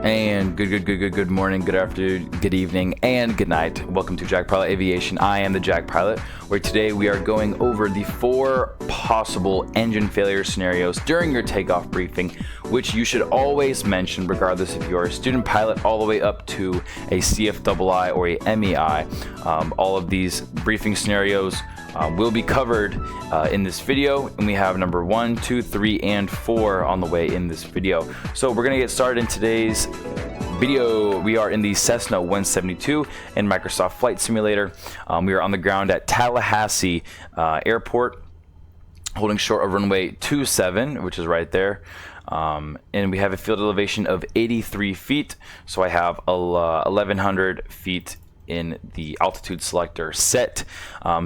And good morning, good afternoon, good evening, and good night. Welcome to Jack Pilot Aviation. I am the Jack Pilot, where today we are going over the 4 possible engine failure scenarios during your takeoff briefing, which you should always mention regardless if you're a student pilot all the way up to a CFII or a MEI. All of these briefing scenarios will be covered in this video, and we have number 1, 2, 3, and 4 on the way in this video. So we're gonna get started in today's video. We are in the Cessna 172 in Microsoft Flight Simulator. We are on the ground at Tallahassee Airport, holding short of runway 27, which is right there. And we have a field elevation of 83 feet. So I have 1,100 feet in the altitude selector set.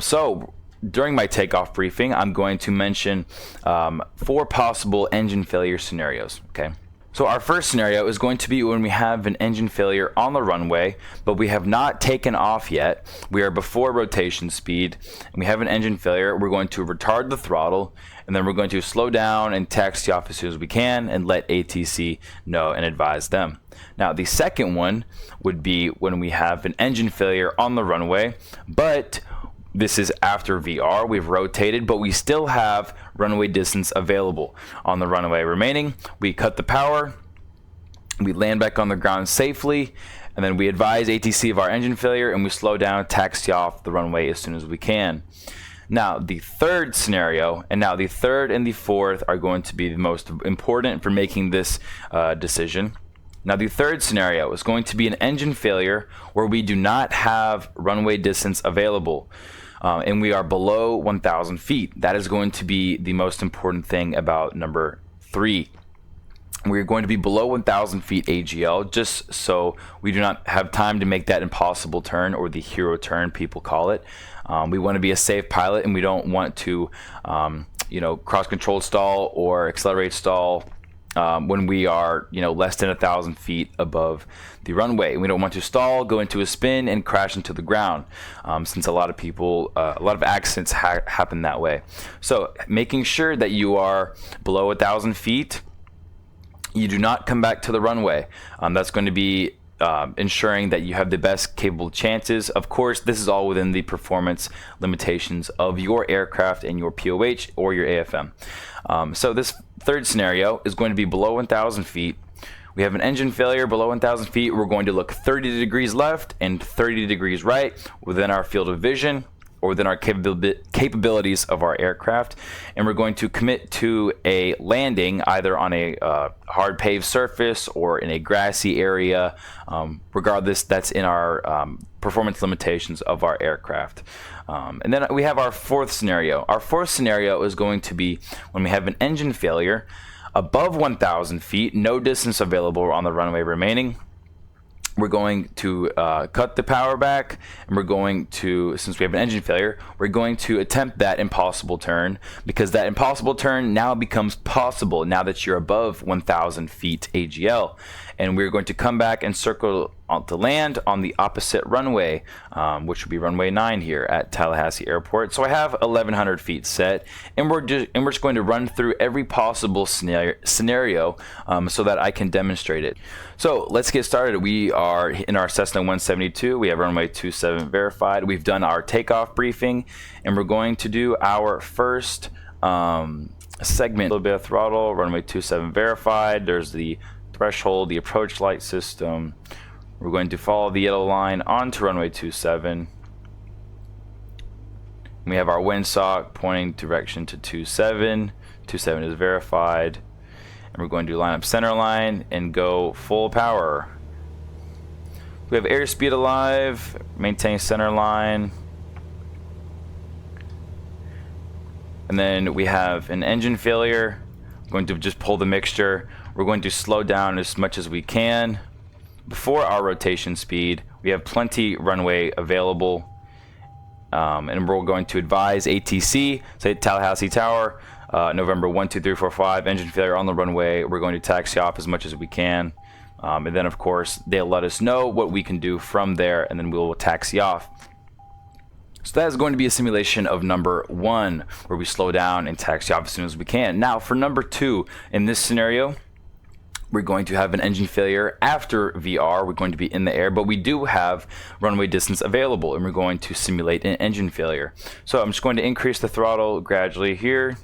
So during my takeoff briefing, I'm going to mention 4 possible engine failure scenarios. Okay. So our first scenario is going to be when we have an engine failure on the runway, but we have not taken off yet. We are before rotation speed, and we have an engine failure. We're going to retard the throttle, and then we're going to slow down and taxi off as soon as we can and let ATC know and advise them. Now, the second one would be when we have an engine failure on the runway, but this is after VR. We've rotated, but we still have runway distance available on the runway remaining. We cut the power, we land back on the ground safely, and then we advise ATC of our engine failure, and we slow down, taxi off the runway as soon as we can. Now, the third scenario, and now the third and the fourth are going to be the most important for making this decision. Now, the third scenario is going to be an engine failure where we do not have runway distance available, and we are below 1,000 feet. That is going to be the most important thing about number 3. We're going to be below 1,000 feet AGL, just so we do not have time to make that impossible turn, or the hero turn, people call it. We want to be a safe pilot, and we don't want to, cross-control stall or accelerate stall when we are, less than 1,000 feet above the runway. We don't want to stall, go into a spin, and crash into the ground, since a lot of accidents happen that way. So making sure that you are below 1,000 feet, you do not come back to the runway. That's going to be ensuring that you have the best capable chances. Of course, this is all within the performance limitations of your aircraft and your POH or your AFM. So this third scenario is going to be below 1,000 feet. We have an engine failure below 1,000 feet. We're going to look 30 degrees left and 30 degrees right within our field of vision, or within our capabilities of our aircraft, and we're going to commit to a landing either on a hard paved surface or in a grassy area. Regardless, that's in our performance limitations of our aircraft. And then we have our fourth scenario. Our fourth scenario is going to be when we have an engine failure above 1,000 feet, no distance available on the runway remaining. We're going to cut the power back, and we're going to, since we have an engine failure, we're going to attempt that impossible turn, because that impossible turn now becomes possible now that you're above 1,000 feet AGL. And we're going to come back and circle to land on the opposite runway, which would be runway 9 here at Tallahassee Airport. So I have 1,100 feet set, and we're just going to run through every possible scenario so that I can demonstrate it. So let's get started. We are in our Cessna 172. We have runway 27 verified. We've done our takeoff briefing, and we're going to do our first segment. A little bit of throttle, runway 27 verified. There's the threshold, the approach light system. We're going to follow the yellow line onto runway 27. We have our windsock pointing direction to 27. 27 is verified. And we're going to line up center line and go full power. We have airspeed alive, maintain center line. And then we have an engine failure. I'm going to just pull the mixture. We're going to slow down as much as we can before our rotation speed. We have plenty runway available, and we're going to advise ATC, say Tallahassee Tower, November 1, 2, 3, 4, 5, engine failure on the runway. We're going to taxi off as much as we can, and then of course they'll let us know what we can do from there, and then we'll taxi off. So that is going to be a simulation of number 1, where we slow down and taxi off as soon as we can. Now for number 2, in this scenario, we're going to have an engine failure after VR. We're going to be in the air, but we do have runway distance available, and we're going to simulate an engine failure. So I'm just going to increase the throttle gradually here.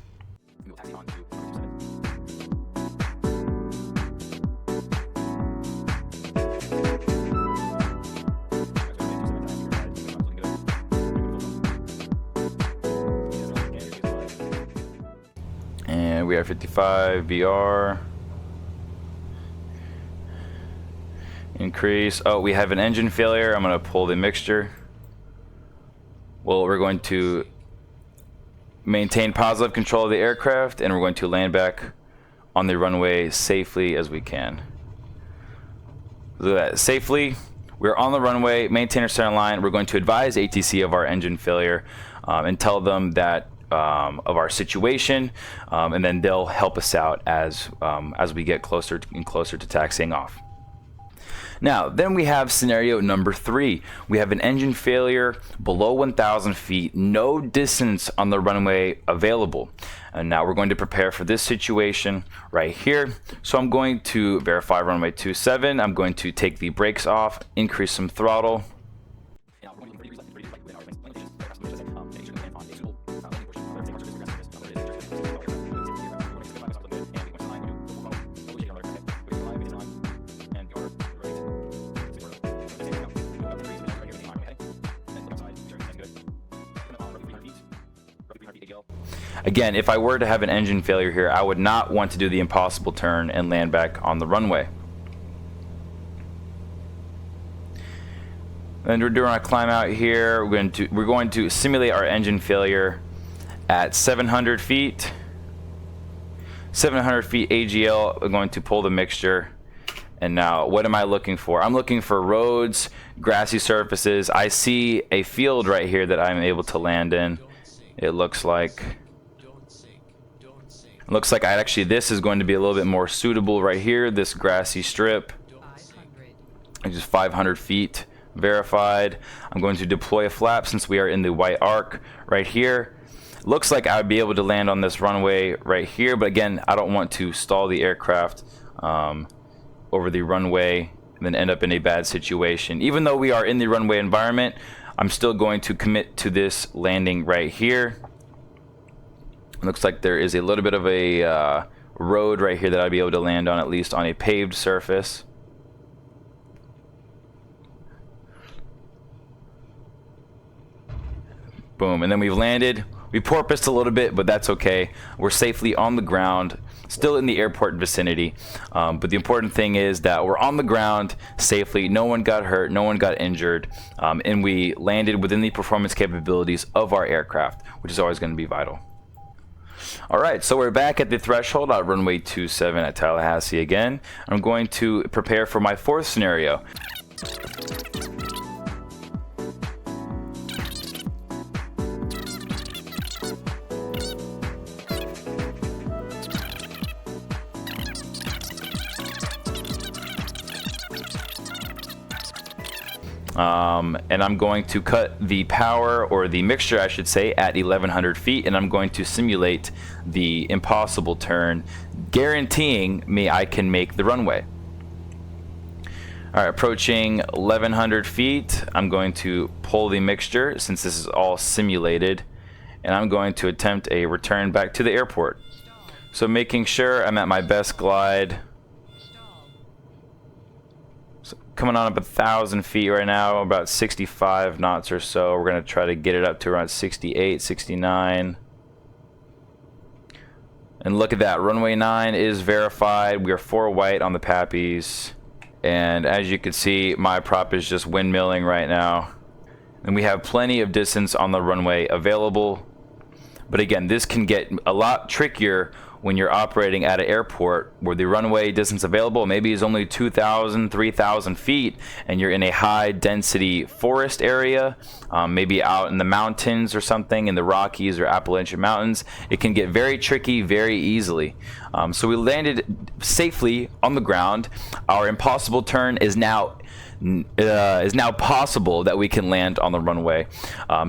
And we are 55 VR. Increase. Oh, we have an engine failure. I'm going to pull the mixture. Well, we're going to maintain positive control of the aircraft, and we're going to land back on the runway safely as we can. Look at that. Safely. We're on the runway. Maintain our center line. We're going to advise ATC of our engine failure and tell them that of our situation, and then they'll help us out as we get closer and closer to taxiing off. Now, then we have scenario number 3. We have an engine failure below 1,000 feet, no distance on the runway available. And now we're going to prepare for this situation right here. So I'm going to verify runway 27. I'm going to take the brakes off, increase some throttle. Again, if I were to have an engine failure here, I would not want to do the impossible turn and land back on the runway. Then we're doing a climb out here. We're going to simulate our engine failure at 700 feet. 700 feet AGL. We're going to pull the mixture. And now, what am I looking for? I'm looking for roads, grassy surfaces. I see a field right here that I'm able to land in. It looks like. Looks like this is going to be a little bit more suitable right here, this grassy strip. Just 500 feet verified. I'm going to deploy a flap since we are in the white arc right here. Looks like I would be able to land on this runway right here, but again, I don't want to stall the aircraft over the runway and then end up in a bad situation. Even though we are in the runway environment, I'm still going to commit to this landing right here. Looks like there is a little bit of a road right here that I'd be able to land on, at least on a paved surface. Boom, and then we've landed. We porpoised a little bit, but that's okay. We're safely on the ground, still in the airport vicinity. But the important thing is that we're on the ground safely. No one got hurt, no one got injured, and we landed within the performance capabilities of our aircraft, which is always going to be vital. Alright, so we're back at the threshold at runway 27 at Tallahassee again. I'm going to prepare for my 4th scenario. And I'm going to cut the power, or the mixture I should say, at 1100 feet, and I'm going to simulate the impossible turn, guaranteeing me I can make the runway. Alright, approaching 1100 feet, I'm going to pull the mixture since this is all simulated, and I'm going to attempt a return back to the airport. So making sure I'm at my best glide. Coming on up 1,000 feet right now, about 65 knots or so. We're going to try to get it up to around 68, 69. And look at that, runway 9 is verified. We are 4 white on the Pappies. And as you can see, my prop is just windmilling right now. And we have plenty of distance on the runway available. But again, this can get a lot trickier when you're operating at an airport where the runway distance available maybe is only 2,000, 3,000 feet, and you're in a high density forest area, maybe out in the mountains or something, in the Rockies or Appalachian Mountains. It can get very tricky very easily. So we landed safely on the ground. Our impossible turn is now possible that we can land on the runway.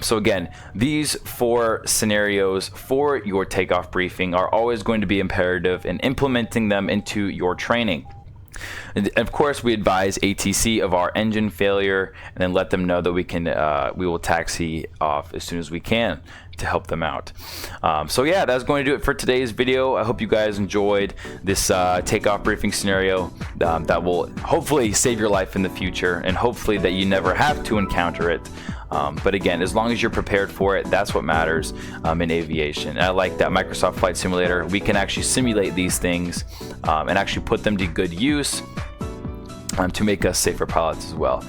So again, these 4 scenarios for your takeoff briefing are always going to be imperative in implementing them into your training. And of course, we advise ATC of our engine failure, and then let them know that we will taxi off as soon as we can to help them out. So yeah, that's going to do it for today's video. I hope you guys enjoyed this takeoff briefing scenario that will hopefully save your life in the future, and hopefully that you never have to encounter it. But again, as long as you're prepared for it, that's what matters in aviation. And I like that Microsoft Flight Simulator, we can actually simulate these things and actually put them to good use to make us safer pilots as well.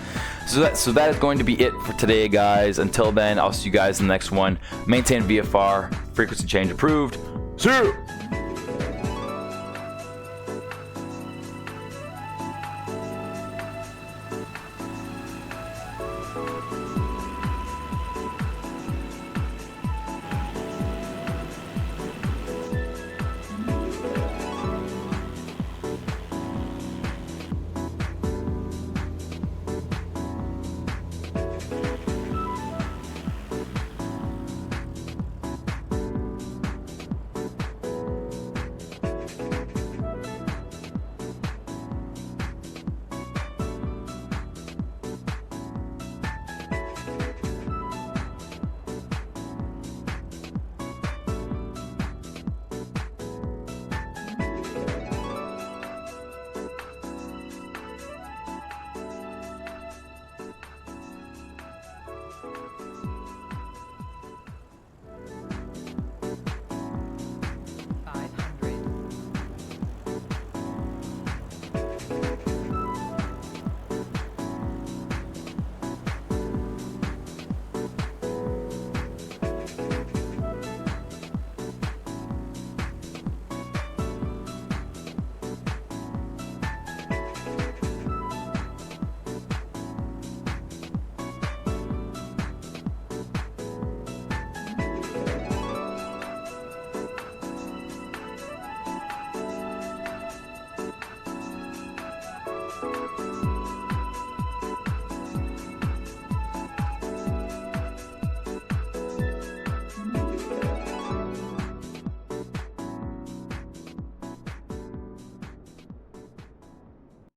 So that is going to be it for today, guys. Until then, I'll see you guys in the next one. Maintain VFR, frequency change approved. See you!